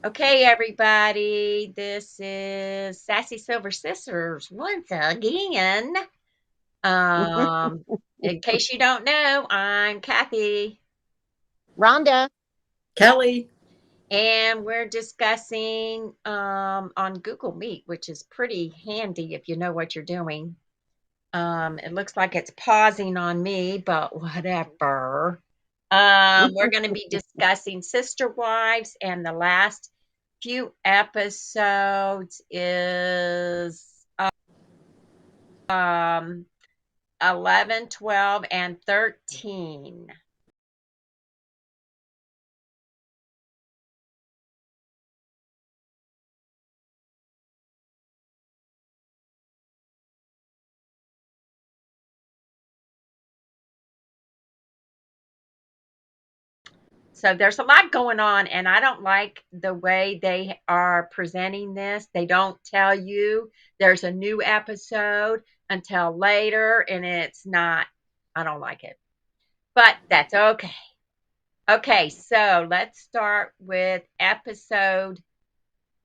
Okay, everybody, this is Sassy Silver Sisters once again. Um, in case you don't know, I'm Cathy, Rhonda. Kelly. and we're discussing on Google Meet, which is pretty handy if you know what you're doing. It looks like it's pausing on me, but whatever. We're going to be discussing Sister Wives, and the last few episodes is um 11, 12, and 13. So there's a lot going on, and I don't like the way they are presenting this. They don't tell you there's a new episode until later, and it's not, I don't like it. But that's okay. Okay, so let's start with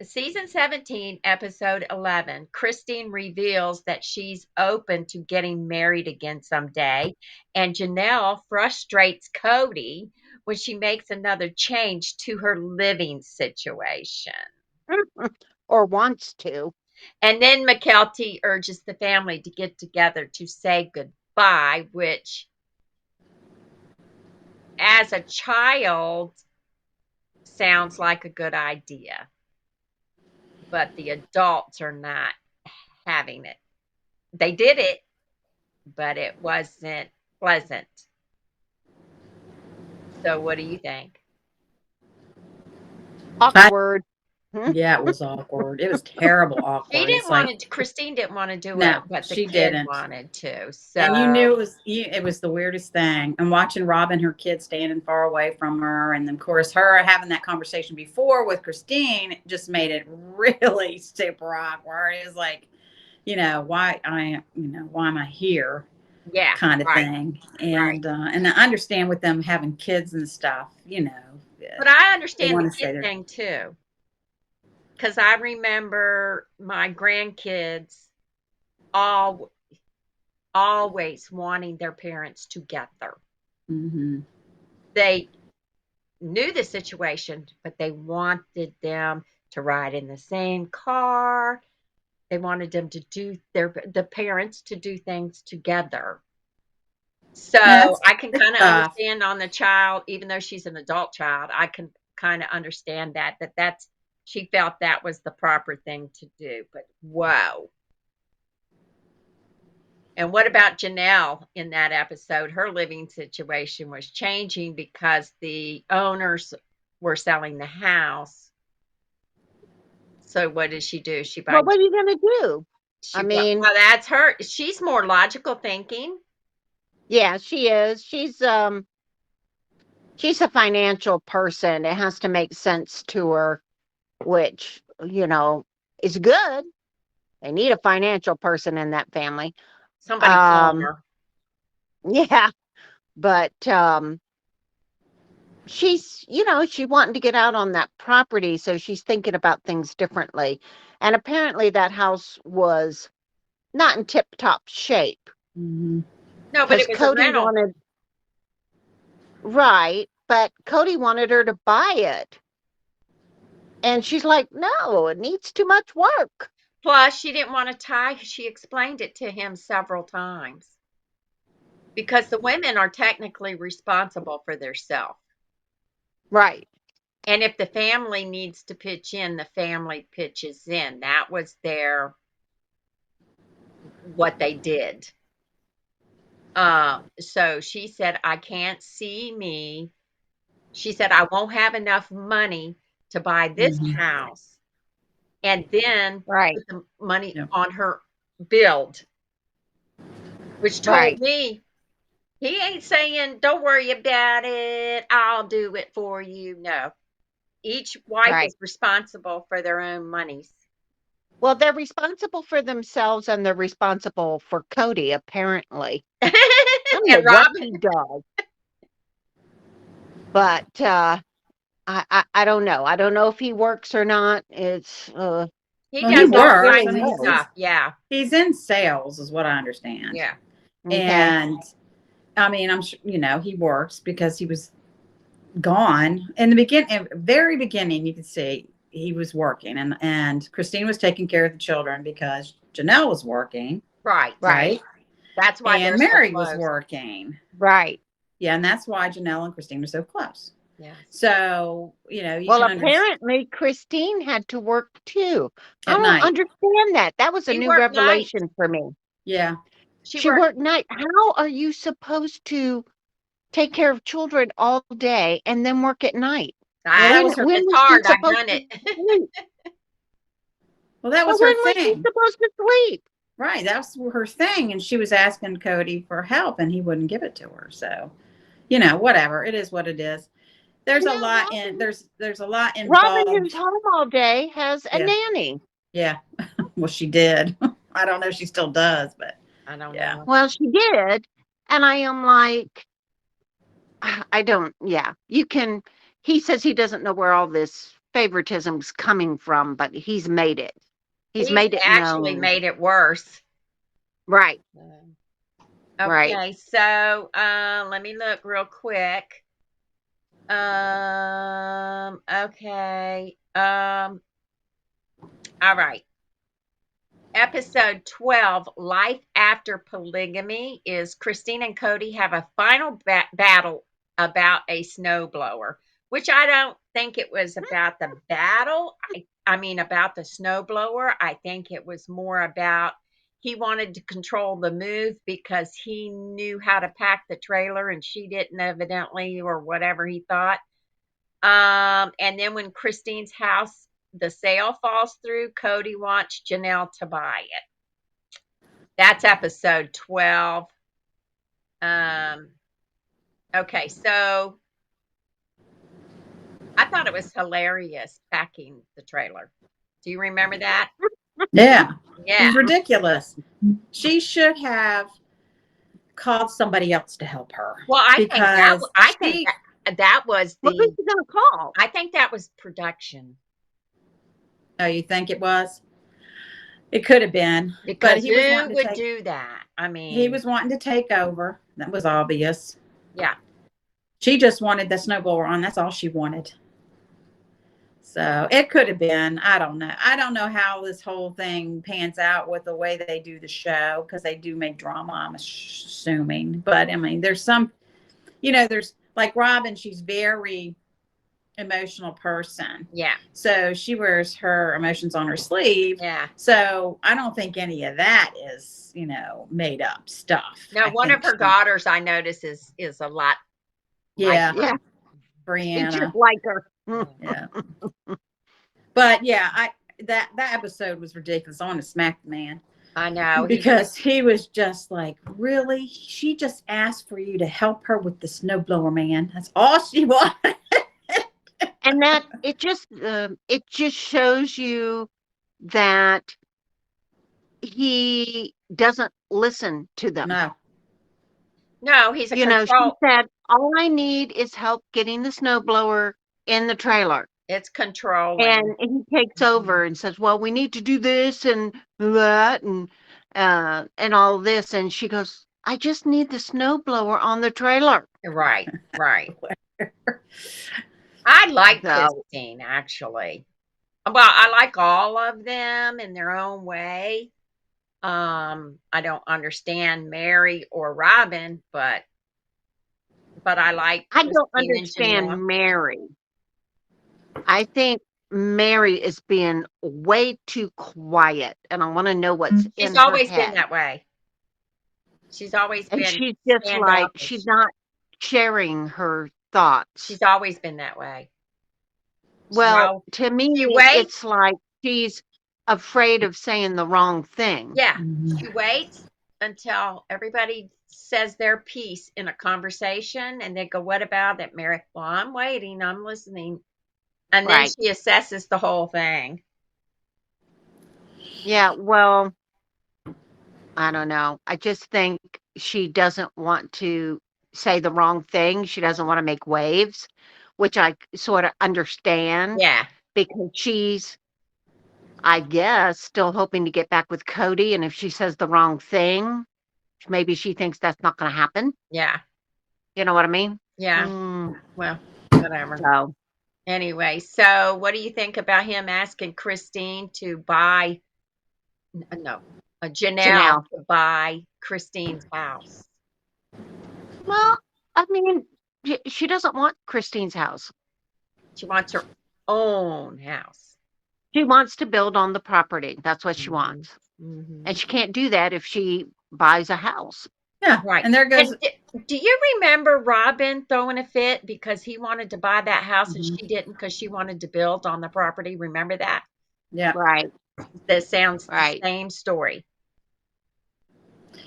season 17, episode 11. Christine reveals that she's open to getting married again someday, and Janelle frustrates Cody when she makes another change to her living situation. Or wants to. And then McKelty urges the family to get together to say goodbye, which, as a child, sounds like a good idea, but the adults are not having it. They did it, but it wasn't pleasant. So, what do you think? I, Awkward. yeah, it was awkward. It was terrible She awkward. didn't It's like, want to. Christine didn't want to do it, no, but the she kid didn't. wanted to. And you So, knew it was the weirdest thing. And watching Robin, her kid standing far away from her, and then of course her having that conversation before with Christine just made it really super awkward. It was like, why am I here? yeah, Kind of right, thing. right. And I understand with them having kids and stuff, But I they understand the want to kid say they're thing too, because I remember my grandkids all always wanting their parents together. mm-hmm. They knew the situation, but they wanted them to ride in the same car. They wanted them to do the parents to do things together. So Yeah, it's I can kind of tough. understand on the child, even though she's an adult child, I can kind of understand that's she felt that was the proper thing to do. But whoa. And what about Janelle in that episode? Her living situation was changing because the owners were selling the house. So what did she do? Well, what are you going to do? I mean, Well, that's her. She's more logical thinking. yeah, she is. She's a financial person. It has to make sense to her, which, is good. They need a financial person in that family. Somebody Um, calmer. yeah, but she wanting to get out on that property, so she's thinking about things differently. And apparently that house was not in tip-top shape Mm-hmm. No, but because it was a Cody rental. wanted, right, but Cody wanted her to buy it. And she's like, no, it needs too much work. Plus, she didn't want to tie. She explained it to him several times because the women are technically responsible for their self. Right, And if the family needs to pitch in, the family pitches in. That was their what they did. So she said, I can't see me. She said, I won't have enough money to buy this Mm-hmm. house and then right, put the money Yeah. on her build, which told right, me he ain't saying, don't worry about it, I'll do it for you. No, each wife right. is responsible for their own monies. Well, they're responsible for themselves and they're responsible for Cody, apparently. I don't know And what Robin, he does, but I don't know. I don't know if he works or not. It's He Well, he does all works. really I kinds of mean, knows. stuff. Yeah. he's in sales, is what I understand. Yeah. Okay. And I mean, I'm sure, he works because he was gone in the very beginning. You could see he was working, and Christine was taking care of the children because Janelle was working, Right. Right. right? That's why And they're so Mary was close. working. Right. Yeah, and that's why Janelle and Christine were so close. Yes. So, you Well, can understand apparently Christine had to work too. I at don't night. understand that. That was a She new worked nights. revelation for me. Yeah. She She worked. worked night. How are you supposed to take care of children all day and then work at night? Well, I that When was know her. when it's was she hard. I've supposed done to it. sleep? Well, that But was her when was she thing. supposed to sleep? Right. That's her thing. And she was asking Cody for help and he wouldn't give it to her. So, whatever. It is what it is. And There's a now lot in there's a lot Robin, who's involved. home all day, has a Yeah. nanny. Yeah. Well, she did. I don't know if she still does, but I don't yeah. know. Well, she did. And I am like, I don't, yeah. He says he doesn't know where all this favoritism's coming from, but he's made it. He's He's made it actually known. made it worse. Right, right. Okay, so let me look real quick. Okay. All right. Episode 12, Life After Polygamy, is Christine and Cody have a final battle about a snowblower, which I don't think it was about the battle. I mean, about the snowblower. I think it was more about he wanted to control the move because he knew how to pack the trailer and she didn't, evidently, or whatever he thought. And then when Christine's house, the sale falls through, Cody wants Janelle to buy it. That's episode 12. Um, okay, so I thought it was hilarious packing the trailer. Do you remember that? Yeah. It Yeah. was ridiculous. She should have called somebody else to help her Well, because I think that was Well, who's the he gonna call? I think that was production. oh, you think it was? It could have been, but Because he was who wanting to would take do that? I he mean, was wanting to take over. That was obvious. yeah. She just wanted the snowblower on. That's all she wanted. So it could have been. I don't know. I don't know how this whole thing pans out with the way they do the show because they do make drama, I'm assuming. But I mean, there's some, there's like Robin, she's very emotional person. Yeah. So she wears her emotions on her sleeve. Yeah. So I don't think any of that is, made up stuff. Now, I one of think her daughters I notice is a lot like yeah, her. Yeah, he Brianna. just like her. Yeah. But yeah, that episode was ridiculous. I want to smack the man I know. because he was just like, really? She just asked for you to help her with the snowblower, man. That's all she wanted. And that it just shows you that he doesn't listen to them. No. No, he's a She control. said, all I need is help getting the snowblower in the trailer. It's controlling. And he takes over and says, well, we need to do this and that and all this. And she goes, I just need the snowblower on the trailer. Right. Right. I like So Christine, actually. Well, I like all of them in their own way. I don't understand Mary or Robin, but I like I don't Christine and Janelle. understand Mary. I think Mary is being way too quiet, and I want to know what's She's in her always been head. that way. She's always And been she's just like, she's standoffish. not sharing her thoughts. She's always been that way. Well, to me, She waits. it's like she's afraid of saying the wrong thing. Yeah, she waits until everybody says their piece in a conversation, and they go, "What about it, Mary?" Well, I'm waiting. I'm listening, and then Right. she assesses the whole thing. Yeah, well, I don't know. I just think she doesn't want to say the wrong thing. She doesn't want to make waves, which I sort of understand Yeah. because she's, I guess, still hoping to get back with Cody. And if she says the wrong thing, maybe she thinks that's not going to happen. Yeah. You know what I mean? Yeah. Mm, Well, whatever. so, Anyway, so what do you think about him asking Christine to buy, no, Janelle Janelle. to buy Christine's house? Well, I mean, she doesn't want Christine's house. She wants her own house. She wants to build on the property. That's what she Hmm. wants. Hmm. And she can't do that if she buys a house. Yeah. Right. And there goes. And do you remember Robin throwing a fit because he wanted to buy that house and Mhm. she didn't because she wanted to build on the property? Remember that? Yeah. Right, That sounds the right. same story.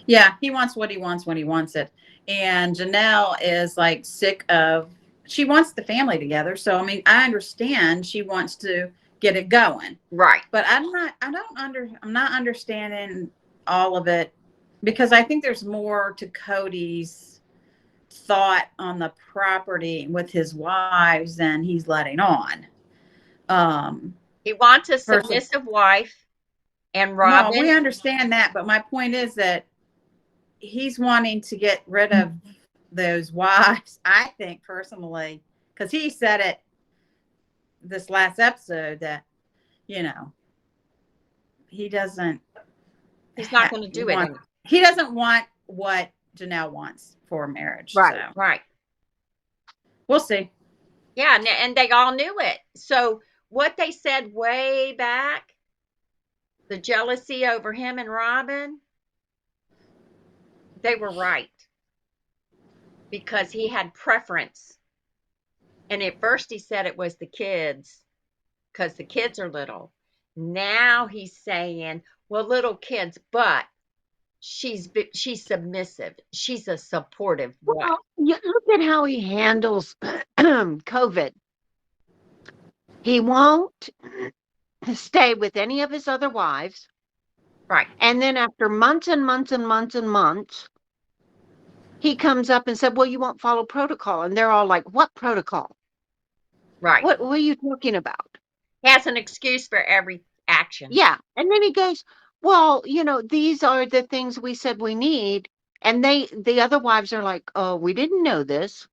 Yeah. He wants what he wants when he wants it. And Janelle is like sick of, she wants the family together. So, I mean, I understand she wants to get it going, Right. but I'm not understanding all of it because I think there's more to Cody's thought on the property with his wives than he's letting on. He wants a First of submissive wife, and No, we Robin, understand that, but my point is that he's wanting to get rid of those wives, I think personally, because he said it this last episode that, you know, he doesn't he's not going to do it. he doesn't want what Janelle wants for marriage. Right. So Right. we'll see. Yeah, and they all knew it. So what they said way back, the jealousy over him and Robin, they were right because he had preference. And at first he said it was the kids because the kids are little. Now he's saying, well, little kids, but she's submissive. She's a supportive wife. Well, you look at how he handles COVID. He won't stay with any of his other wives. Right. And then after months and months and months and months, he comes up and said, well, you won't follow protocol. And they're all like, what protocol? Right. What are you talking about? He has an excuse for every action. Yeah. And then he goes, well, these are the things we said we need. And the other wives are like, oh, we didn't know this.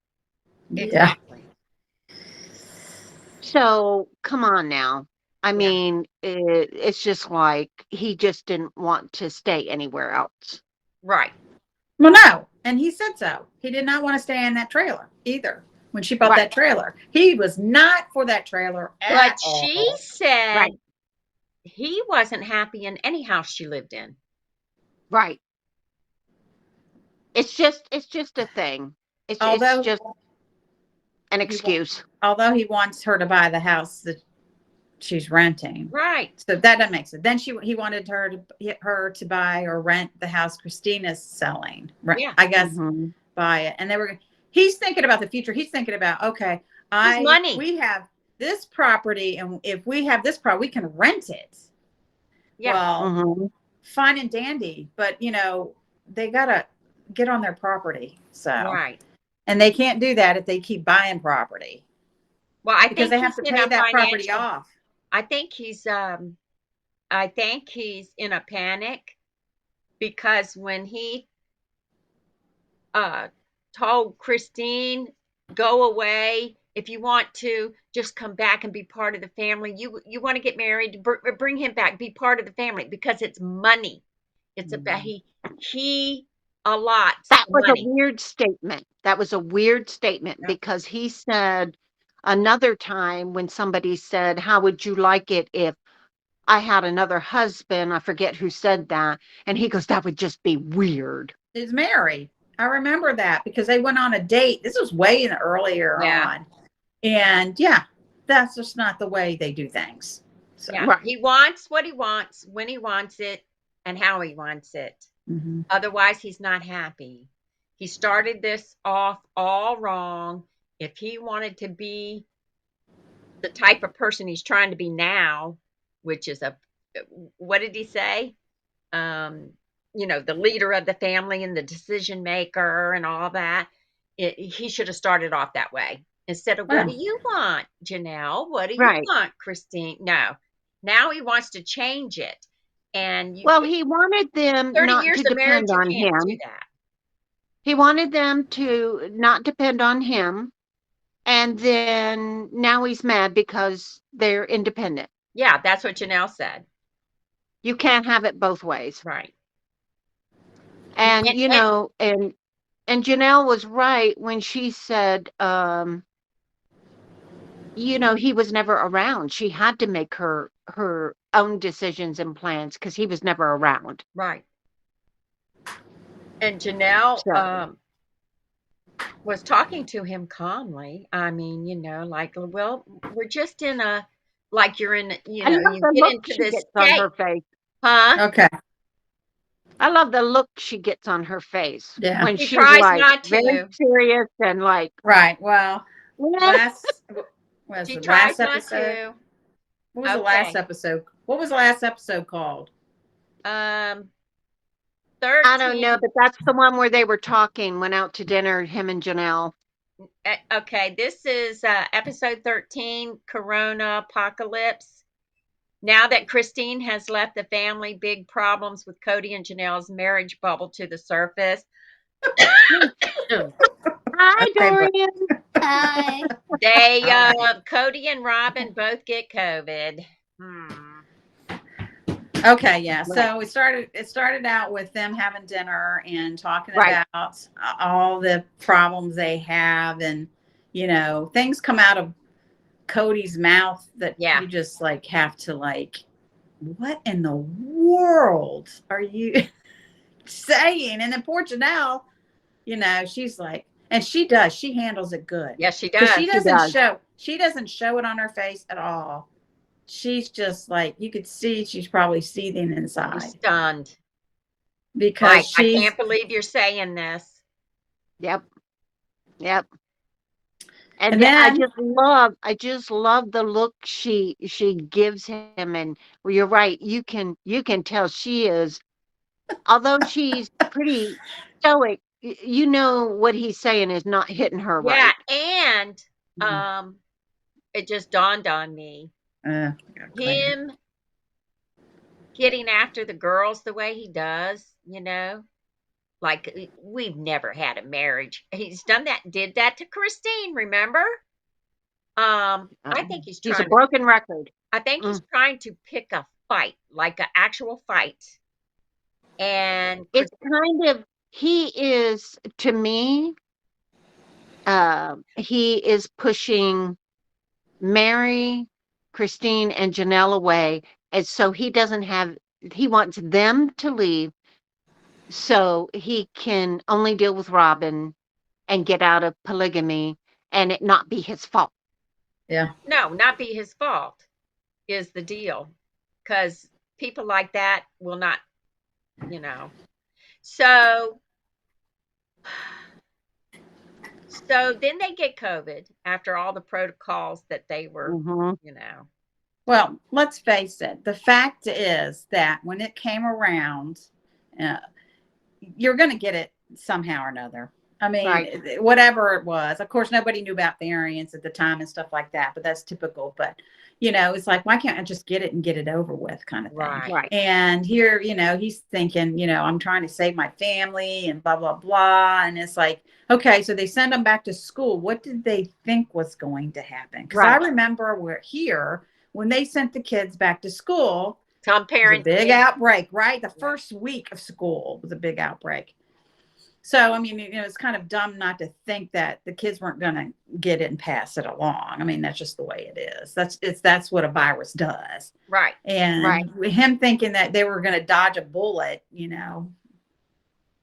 Yeah. Exactly. So come on now. I Yeah. mean, it's just like he just didn't want to stay anywhere else. Right. Well, no. And he said so. He did not want to stay in that trailer either. When she bought Right. that trailer, he was not for that trailer at But all. she said Right. he wasn't happy in any house she lived in. Right. It's just a thing. It's Although just an he excuse. although he wants her to buy the house that she's renting. Right. So that doesn't make sense. Then he wanted her to buy or rent the house Christina's selling. Yeah. I guess Mhm. buy it. And he's thinking about the future. He's thinking about, okay, His money. we have this property, and if we have this property, we can rent it. Yeah. Well, Mhm. fine and dandy, but they gotta get on their property. So Right. and they can't do that if they keep buying property. Well, I Because think they have he's to in pay a that property financial. off. I think he's in a panic because when he told Christine, go away. If you want to, just come back and be part of the family. You want to get married, bring him back, be part of the family because it's money. It's about he allots That was a money. weird statement. That was a weird statement Yeah. because he said another time when somebody said, how would you like it if I had another husband? I forget who said that. And he goes, that would just be weird. Is Mary. I remember that because they went on a date. This was way earlier Yeah. on. And yeah, that's just not the way they do things. So, Yeah. Right. He wants what he wants, when he wants it, and how he wants it. mhm. Otherwise, he's not happy. He started this off all wrong. If he wanted to be the type of person he's trying to be now, which is what did he say? The leader of the family and the decision maker and all that. He should have started off that way. instead of what do Well, you want, Janelle? What do you Right. want, Christine? No. Now he wants to change it. And you Well, he wanted them 30 not years to of marriage, depend you on can't do him. that. He wanted them to not depend on him. And then now he's mad because they're independent. Yeah, that's what Janelle said. You can't have it both ways. Right. And And and Janelle was right when she said, he was never around. She had to make her own decisions and plans because he was never around. right. And Janelle So was talking to him calmly. I mean, like, well, we're just in a, like you're in, I love you the get look into she this gets on state, her face. huh? okay. I love the look she gets on her face Yeah. when She she's tries like not very to. serious and like, Right. Well, "Eh." last was She the tries last not episode. to. What was the last Okay. episode? What was the last episode called? Um, I don't know, 13. but that's the one where they were talking, went out to dinner, him and Janelle. Okay, this is episode 13, Corona Apocalypse. Now that Christine has left the family, big problems with Cody and Janelle's marriage bubble to the surface. Hi, Okay, but Dorian. Hi. all right. Cody and Robin both get COVID. Okay, yeah. Right. So it started out with them having dinner and talking Right. about all the problems they have, and things come out of Cody's mouth that Yeah. you just like have to like, what in the world are you saying? And then poor Janelle, she's like, and she handles it good. Yes, she Because does. She does. she doesn't show it on her face at all. She's just like, you could see she's probably seething You're inside stunned. because Like, I she's can't believe you're saying this. Yep. Yep. And and then I just love the look she gives him. And well, you're right. You can tell she is, although she's pretty stoic, you know what he's saying is not hitting her Yeah, right. and Mhm. it just dawned on me. I gotta clean it. Him getting after the girls the way he does, like we've never had a marriage. He's did that to Christine, remember? I think he's He's a trying to broken record. I think he's Mm. trying to pick a fight, like an actual fight. And It's kind of, he is, to me, he is pushing Mary, Christine, and Janelle away. And so he wants them to leave so he can only deal with Robin and get out of polygamy and it not be his fault. Yeah. no, not be his fault is the deal. Because people like that will not, you know. So so then they get COVID after all the protocols that they were, Hmm. you know. Well, let's face it. The fact is that when it came around, uh, you're going to get it somehow or another. I mean, Right. whatever it was. Of course, nobody knew about variants at the time and stuff like that, but that's typical. But, it's like, why can't I just get it and get it over with kind of thing? Right. Right. And here, he's thinking, I'm trying to save my family and blah, blah, blah. And it's like, okay, so they send them back to school. What did they think was going to happen? Because I Right. remember when they sent the kids back to school, Some it was a parents big did. outbreak, right? The first week of school was a big outbreak. So, I mean, it's kind of dumb not to think that the kids weren't going to get it and pass it along. I mean, that's just the way it is. That's what a virus does. Right. And Right. him thinking that they were going to dodge a bullet,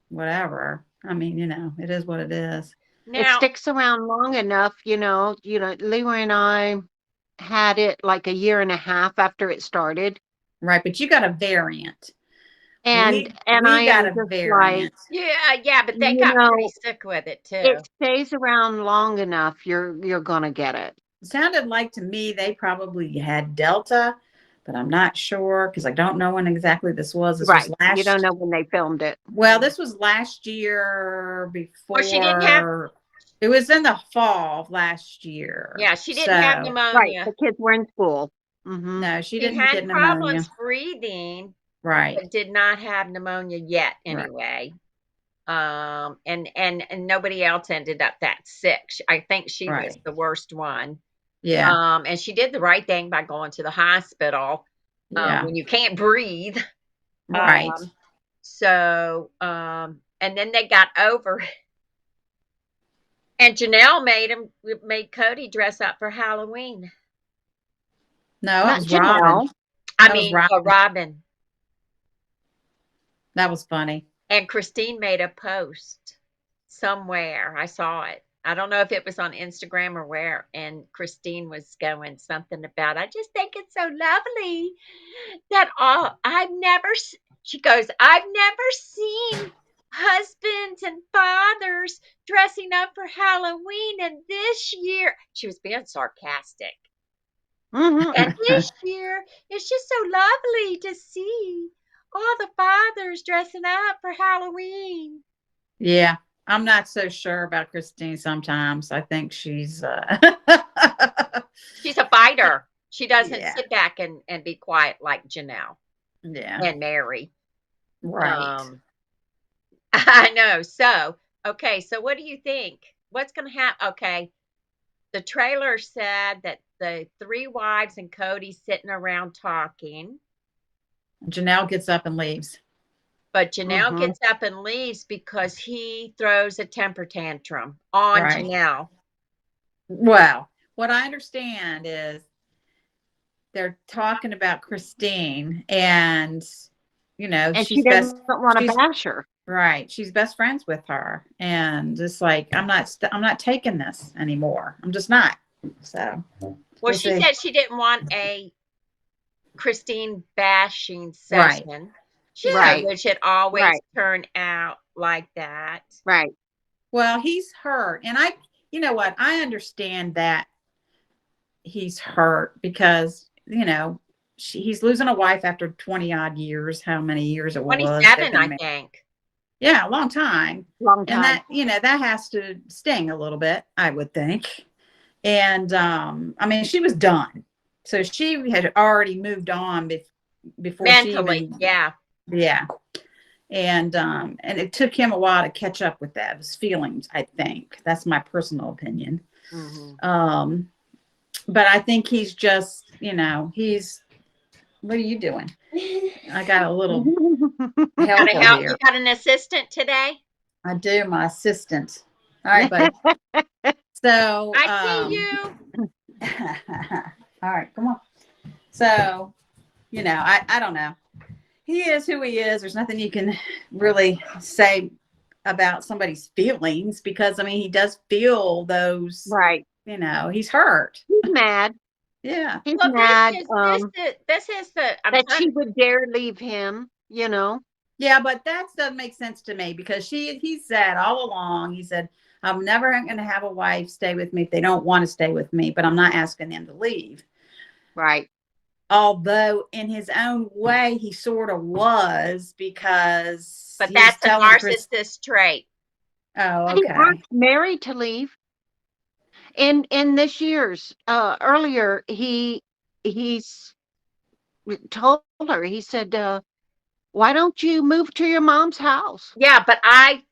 whatever. I mean, it is what it is. It Now, sticks around long enough, Leroy and I had it like a year and a half after it started. Right. But you got a variant. And I We got am a just like, variant. yeah, but they you got pretty know, sick with it it too. stays around long enough, you're gonna get it. It sounded like to me they probably had Delta, but I'm not sure because I don't know when exactly this was. This was Right. You don't know when they filmed it. this was last year Well, she didn't have before. It was in the fall of last year. Yeah, she didn't have So, Right. pneumonia. The kids were in school. Mm-hmm. no, she She didn't had get pneumonia. problems breathing, Right. but did not have pneumonia yet Right. anyway. And nobody else ended up that sick. I think she was Right. the worst one. Yeah. And she did the right thing by going to the hospital Yeah. when you can't breathe. Right. Um, and then they got over, and Janelle made Cody dress up for Halloween. No, it Not was Robin. Janelle. I That was mean, Robin. Robin. That was funny. And Christine made a post somewhere. I saw it. I don't know if it was on Instagram or where. And Christine was going something about, I just think it's so lovely that she goes, I've never seen husbands and fathers dressing up for Halloween. And this year, she was being sarcastic. And Mm-hmm. this year, it's just so lovely to see all the fathers dressing up for Halloween. Yeah. I'm not so sure about Christine sometimes. I think she's She's a fighter. She doesn't yeah. sit back and be quiet like Janelle Yeah. and Mary. Right. Um, I know. So, okay. So, what do you think? What's going to happen? Okay. The trailer said that the three wives and Cody sitting around talking, Janelle gets up and leaves. but Janelle Mm-hmm. gets up and leaves because he throws a temper tantrum on Right. Janelle. Well, what I understand is they're talking about Christine and And she doesn't want to she's bash her. right. She's best friends with her. And it's like I'm not taking this anymore. I'm just not. So, Well, we'll she see. said she didn't want a Christine bashing Right. session. She said, Right. which it always Right. turned out like that. Right. Well, he's hurt. And you know what? I understand that he's hurt because, he's losing a wife after 20 odd years, how many years it was. They've 27, been I married. think. Yeah, a long time. Long And time. that has to sting a little bit, I would think. And I mean, she was done. So she had already moved on before she Mentally, even, yeah. yeah. And it took him a while to catch up with that, his feelings, I think. That's my personal opinion. Mm-hmm. But I think he's just, what are you doing? I got a little Gotta helper help. You here. got an assistant today? I do, my assistant. All right, buddy. So, I see you. all right, come on. So, I don't know. He is who he is. There's nothing you can really say about somebody's feelings because, I mean, he does feel those, Right. he's hurt. He's mad. Yeah. He's Well, mad this is the I'm that trying she would dare leave him, Yeah, but that doesn't make sense to me because he said all along, he said, I'm never going to have a wife stay with me if they don't want to stay with me, but I'm not asking them to leave. Right. Although in his own way, he sort of was because but he was that's a telling Chris. narcissist trait. Oh, And he okay. asked Mary to leave. In this year's earlier, he's told her, he said, why don't you move to your mom's house? Yeah, but I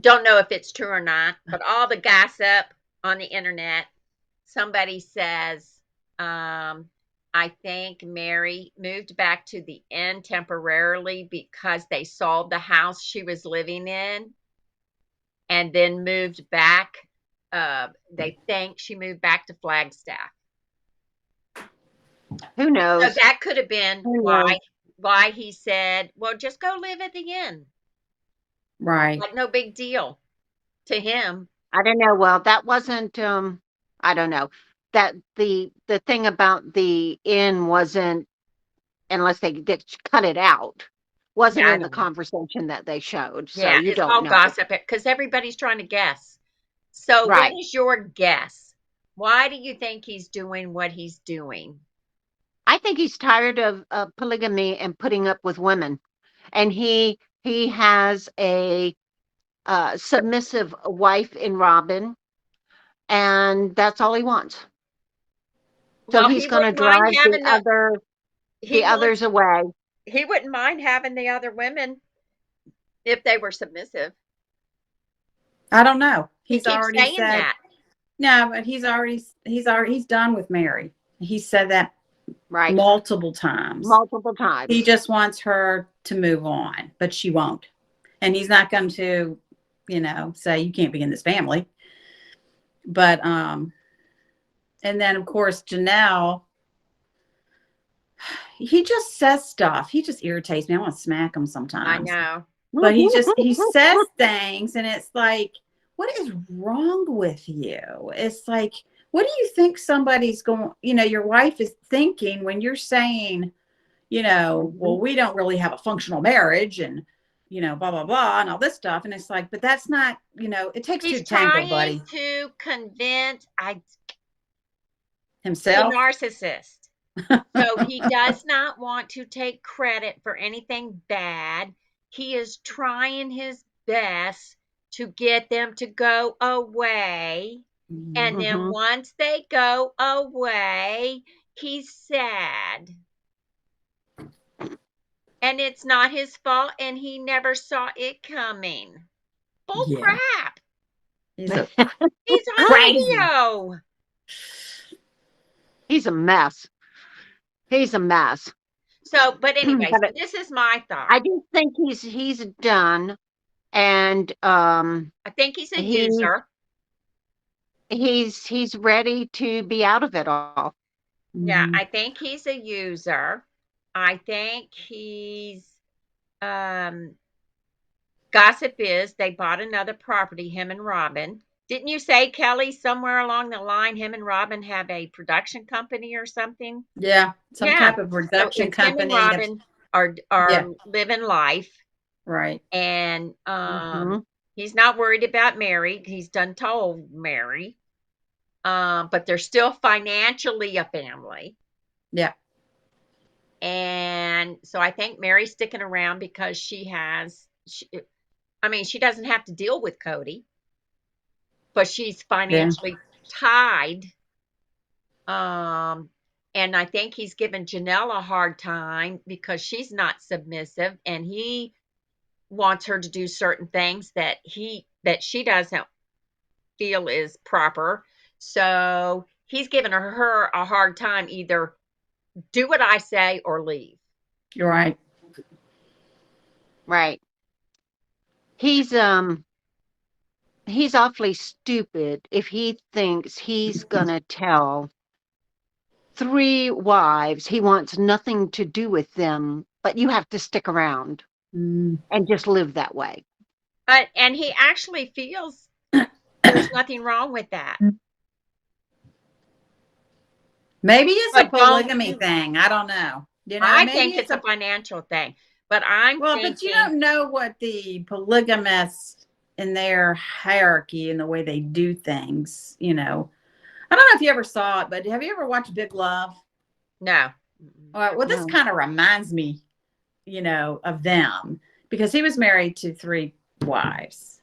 don't know if it's true or not, but all the gossip on the internet, somebody says, I think Mary moved back to the inn temporarily because they sold the house she was living in and then moved back. They think she moved back to Flagstaff. Who So knows? that could have been Who knows? why he said, well, just go live at the inn. Right. Like no big deal to him. I don't know. Well, that wasn't I don't know. That the thing about the inn wasn't, unless they did cut it out, wasn't Yeah, I in the don't know. conversation that they showed. So Yeah, you it's don't all know. gossip because everybody's trying to guess. So, what Right. is your guess? Why do you think he's doing what he's doing? I think he's tired of polygamy and putting up with women. And he has a submissive wife in Robin, and that's all he wants. So Well, he's he going to wouldn't mind drive having he the others wants away. he wouldn't mind having the other women if they were submissive. I don't know. He He's keeps already saying said that. no, but he's done with Mary. He said that Right. multiple times. Multiple He times. just wants her to move on, but she won't. And he's not going to, say you can't be in this family. But and then of course Janelle, he just says stuff. He just irritates me. I want to smack him I sometimes. know. But he says things and it's like, what is wrong with you? It's like, what do you think somebody's going, your wife is thinking when you're saying, well, we don't really have a functional marriage and, blah, blah, blah, and all this stuff. And it's like, but that's not, it takes two He's to tango, trying buddy. to convince the Himself. narcissist. So he does not want to take credit for anything bad. He is trying his best to get them to go away. And then Mhm. once they go away, he's sad. And it's not his fault, and he never saw it coming. Bull Yeah. crap. He's a He's on crazy. video. He's a mess. He's a mess. So, but anyway, But so this is my thought. I do think he's done, and I think he's a user. he's ready to be out of it all. Yeah, Mhm. I think he's a user. I think he's um gossip is they bought another property, him and Robin. Didn't you say, Kelly, somewhere along the line, him and Robin have a production company or something? Yeah. Some Yeah. type of So production it's him and company. Robin are Yeah. living life, Right. and Mhm. he's not worried about Mary. He's done told Mary, but they're still financially a family. Yeah. And so I think Mary's sticking around because I mean, she doesn't have to deal with Cody, but she's Yeah. financially tied. Um, and I think he's given Janelle a hard time because she's not submissive, and he wants her to do certain things that she doesn't feel is proper. So he's giving her a hard time, either do what I say or leave. You're right. Right. He's he's awfully stupid if he thinks he's gonna tell 3 wives he wants nothing to do with them, but you have to stick around Mm. and just live that way. And he actually feels there's nothing wrong with that. Maybe it's a But don't polygamy thing. I don't know. I Maybe think it's it's a a financial thing. But I'm well, but you thinking don't know what the polygamists in their hierarchy and the way they do things, I don't know if you ever saw it, but have you ever watched Big Love? no. All right, well, this No. kind of reminds me, of them because he was married to 3 wives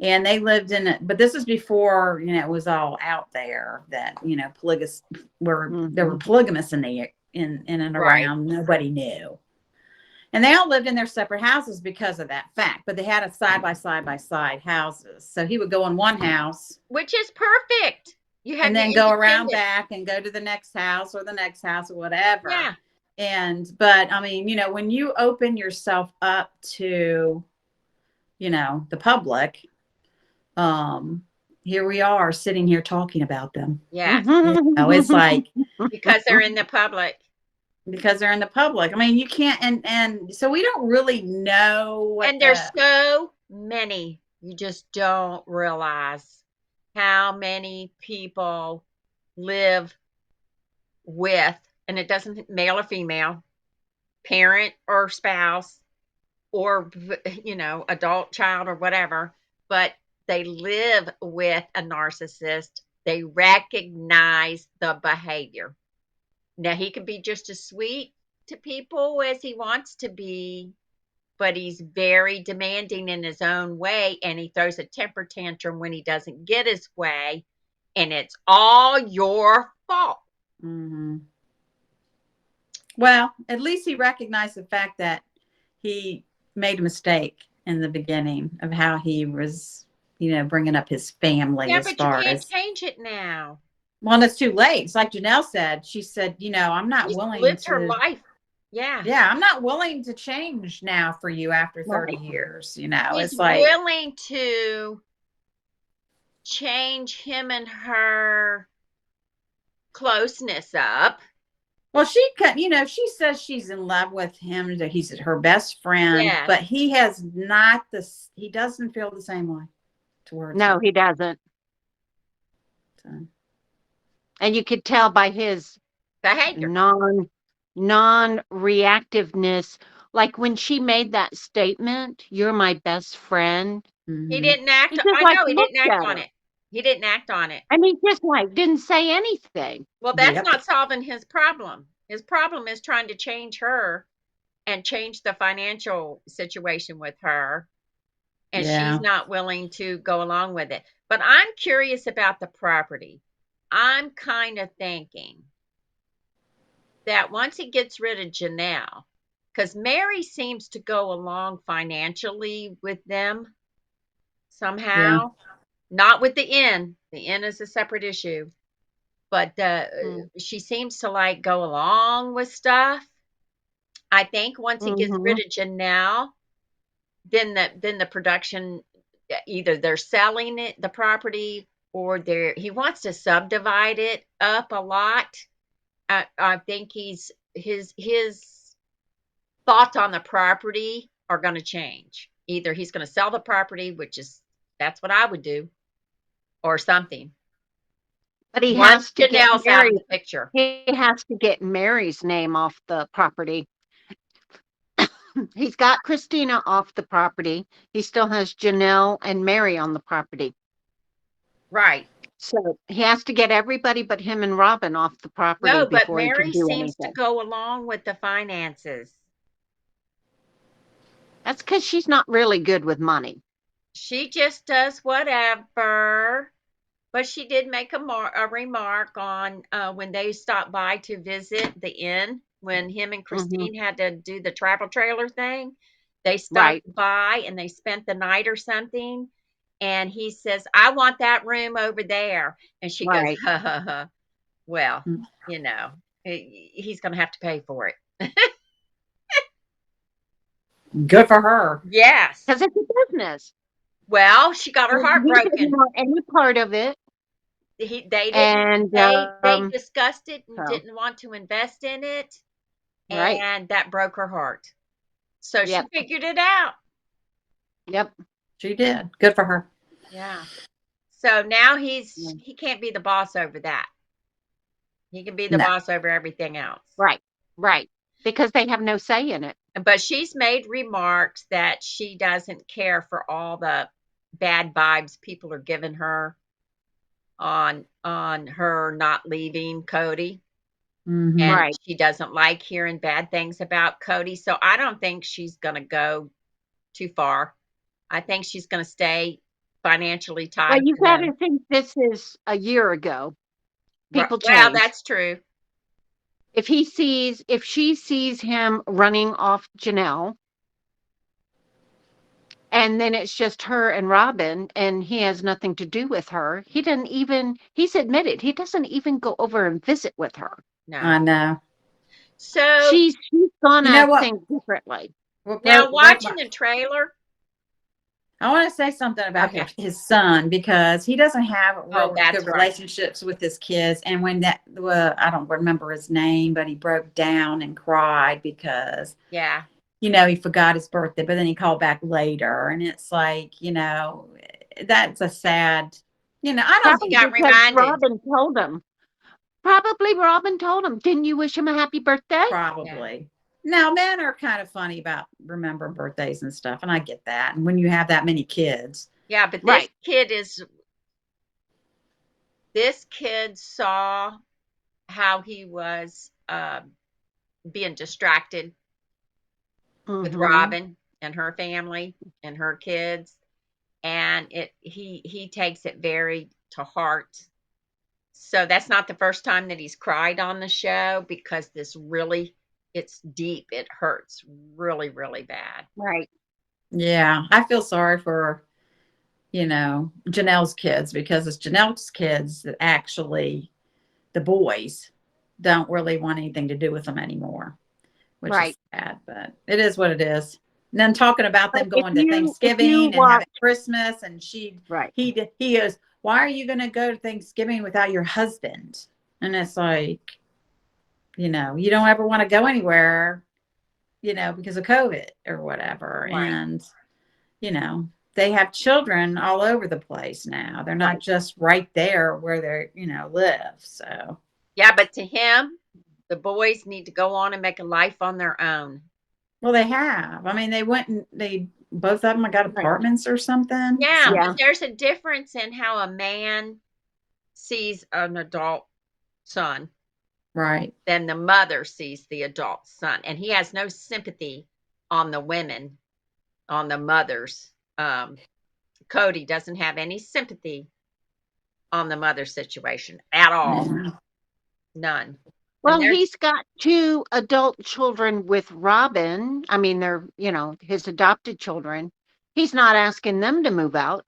and they lived in it, but this is before, it was all out there that, polygamists there were Mhm. polygamists in the in and Right. around. Nobody knew. And they all lived in their separate houses because of that fact, but they had a side by side houses. So he would go in one house Which is perfect. You have and your then go around independence. back and go to the next house or the next house or whatever. Yeah. But I mean, when you open yourself up to, the public, here we are sitting here talking about them. Yes. It's like Because they're in the public. because they're in the public. I mean, you can't, and so we don't really know what And there's so many. You just don't realize how many people live with, and it doesn't male or female, parent or spouse, or adult child or whatever, but they live with a narcissist. They recognize the behavior. Now he can be just as sweet to people as he wants to be, but he's very demanding in his own way, and he throws a temper tantrum when he doesn't get his way, and it's all your fault. Mm-hmm. Well, at least he recognized the fact that he made a mistake in the beginning of how he was, bringing up his family Yeah, as but you far can't as. change it now. Well, it's too late. It's like Janelle said. She said, I'm not She's willing lived her to. life. Yeah. Yeah, I'm not willing to change now for you after 30 Right. years. She's It's like, willing to change him and her closeness up. well, she says she's in love with him, that he's her best friend, Yes. but he has not this, he doesn't feel the same way towards No, her. he doesn't. So, And you could tell by his Behavior. non-reactiveness. Like when she made that statement, "You're my best friend," He mm-hmm. didn't act. he just I like know he didn't looked act at on her. it. He didn't act on it. And he just like didn't say anything. Well, that's Yep. not solving his problem. His problem is trying to change her and change the financial situation with her. And she's Yeah. not willing to go along with it. But I'm curious about the property. I'm kind of thinking that once he gets rid of Janelle, because Mary seems to go along financially with them Yeah. somehow, not with the inn. The inn is a separate issue, but she seems to like go along with stuff. I think once he gets Mm-hmm. rid of Janelle, then the production, either they're selling it, the property, or he wants to subdivide it up a lot. I think his thoughts on the property are going to change. Either he's going to sell the property, that's what I would do, or something. But he Once has to get Janelle's out of Mary. the picture. He has to get Mary's name off the property. He's got Christina off the property. He still has Janelle and Mary on the property. Right. So he has to get everybody but him and Robin off the property No, but before he can Mary do seems to anything. go along with the finances. That's because she's not really good with money. She just does whatever. But she did make a remark on when they stopped by to visit the inn when him and Hmm. Christine had to do the travel trailer thing. They stopped Right, by and they spent the night or something. And he says, I want that room over there. And she goes, right. ha ha ha. Well, Mm. he's going to have to pay for it. Good for her. Yes. Because it's a business. Well, she got her heart He didn't broken. want any part of it. They didn't. And They discussed it and so, didn't want to invest in it, right. and that broke her heart. So she Yep. figured it out. Yep. She did. Good for her. Yeah. So now Yeah. he can't be the boss over that. He can be the No. boss over everything else. Right. Right. Because they have no say in it. But she's made remarks that she doesn't care for all the bad vibes people are giving her on her not leaving Cody. Mm-hmm. And Right. she doesn't like hearing bad things about Cody. So I don't think she's going to go too far. I think she's going to stay financially Well, tied you to got to them. think this is a year ago. People Well, change. that's true. If she sees him running off Janelle, and then it's just her and Robin, and he has nothing to do with her, he's admitted he doesn't even go over and visit with her. No. I know. So She's You know gonna what? think differently. What now broke watching my. the trailer. I want to say something about Okay. his son, because he doesn't have Oh, real that's good right. relationships with his kids. And when I don't remember his name, but he broke down and cried because, Yeah. he forgot his birthday, but then he called back later. And it's like, that's a sad, I don't, He Probably got because reminded. Robin told him. Probably Robin told him, "Didn't you wish him a happy birthday?" Yeah. probably. Now, men are kind of funny about remembering birthdays and stuff. And I get that. And when you have that many kids. Yeah, but Right. this kid saw how he was being distracted with Mm-hmm. Robin, and her family and her kids, and he takes it very to heart. So that's not the first time that he's cried on the show, because it's deep. It hurts really, really bad. Right. Yeah, I feel sorry for, Janelle's kids, because it's Janelle's kids that actually, the boys, don't really want anything to do with them anymore, which is Right. sad, but it is what it is. And then talking about But them if going to you Thanksgiving and watch, having Christmas, and right, he goes, "Why are you going to go to Thanksgiving without your husband?" And it's like, you don't ever want to go anywhere, because of COVID or whatever. Right. And, you know, they have children all over the place now. They're not right. just right there where they, live. So, Yeah, but to him, the boys need to go on and make a life on their own. well, they have. I mean, they went and both of them got Right. apartments or something. Yeah, So, but Yeah. there's a difference in how a man sees an adult son right. than the mother sees the adult son. And he has no sympathy on the women, on the mothers. Cody doesn't have any sympathy on the mother situation at all. Yeah. None. And Well, he's got 2 adult children with Robin. I mean, they're, his adopted children. He's not asking them to move out.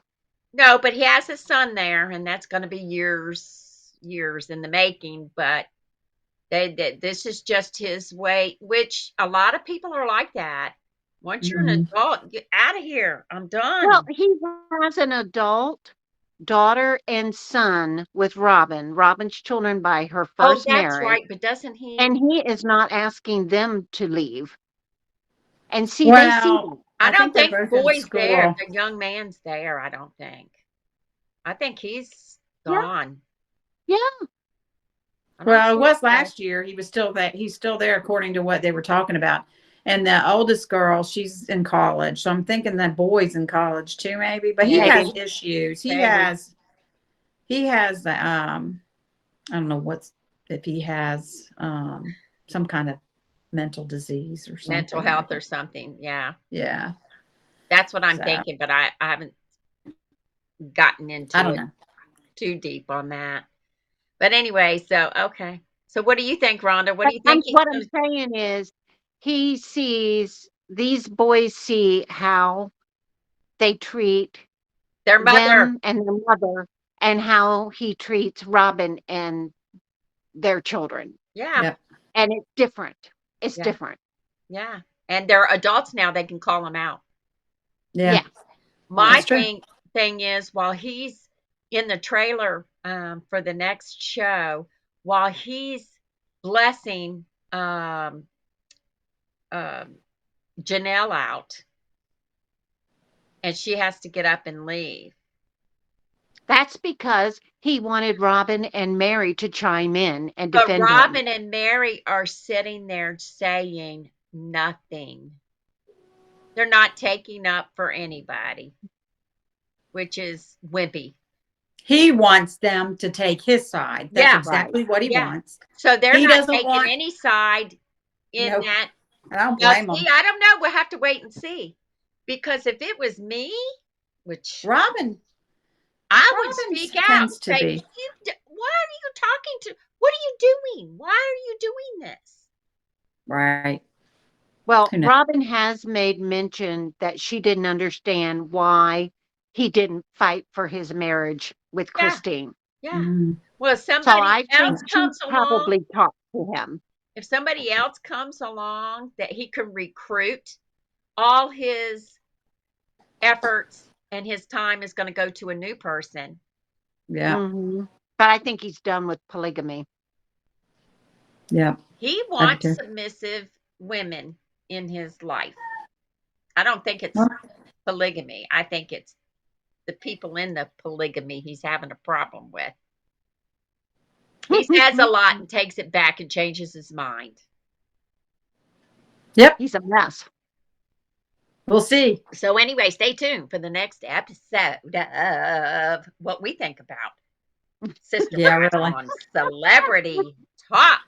no, but he has a son there, and that's going to be years in the making. But this is just his way, which a lot of people are like that. Once you're an Mhm. adult, get out of here. I'm Well, done. he has an adult daughter and son with Robin. Robin's children by her Oh, first that's marriage, right. But doesn't he? and he is not asking them to leave. And see, they see Well, that. I I don't think they're think the both in boy's there. school. The young man's there. I don't think. I think he's Yeah, gone. yeah, I don't Well, it think was so. last year. He was still that he's still there according to what they were talking about. And the oldest girl, she's in college. So I'm thinking that boy's in college too, maybe. But he Maybe. has maybe. issues. Maybe. He has I don't know if he has some kind of mental disease or Mental something like health or that. something. Yeah. Yeah. That's what I'm So thinking, but I haven't gotten I into don't it know. too deep on that. But anyway, so okay. So what do you think, Rhonda? What But do you think he's what I'm gonna saying is, he sees these boys see how they treat their mother? them and their mother, and how he treats Robin and their children. Yeah, Yep. And it's different. It's yeah, different. yeah. And they're adults now, they can call them out. Yeah. Yes. My That's Yes. true. thing is, while he's in the trailer for the next show, while he's blessing um, Janelle out, and she has to get up and leave. That's because he wanted Robin and Mary to chime in and But defend him. Robin and Mary are sitting there saying nothing. They're not taking up for anybody, which is wimpy. He wants them to take his side. That's Yeah, Right. exactly what he yeah. wants. So they're He not doesn't taking want any side in nope. that. And I don't Now, blame see, him. I don't know. We'll have to wait and see. Because if it was me, which Robin I would Robin speak out and tends to say, be. why are you talking to? What are you doing? Why are you doing this? Right. Well, Who knows? Robin has made mention that she didn't understand why he didn't fight for his marriage with Yeah, Christine. yeah. Mm, Well, if So somebody I think else she comes along, probably talked to him. if somebody else comes along that he can recruit, all his efforts and his time is going to go to a new person. yeah. But I think he's done with polygamy. Yeah. He I do wants too. submissive women in his life. I don't think it's Well, polygamy. I think it's the people in the polygamy he's having a problem with. He says a lot and takes it back and changes his mind. yep. He's a mess. We'll see. So, anyway, stay tuned for the next episode of what we think about Sister Yeah, Wives really. on Celebrity Talk.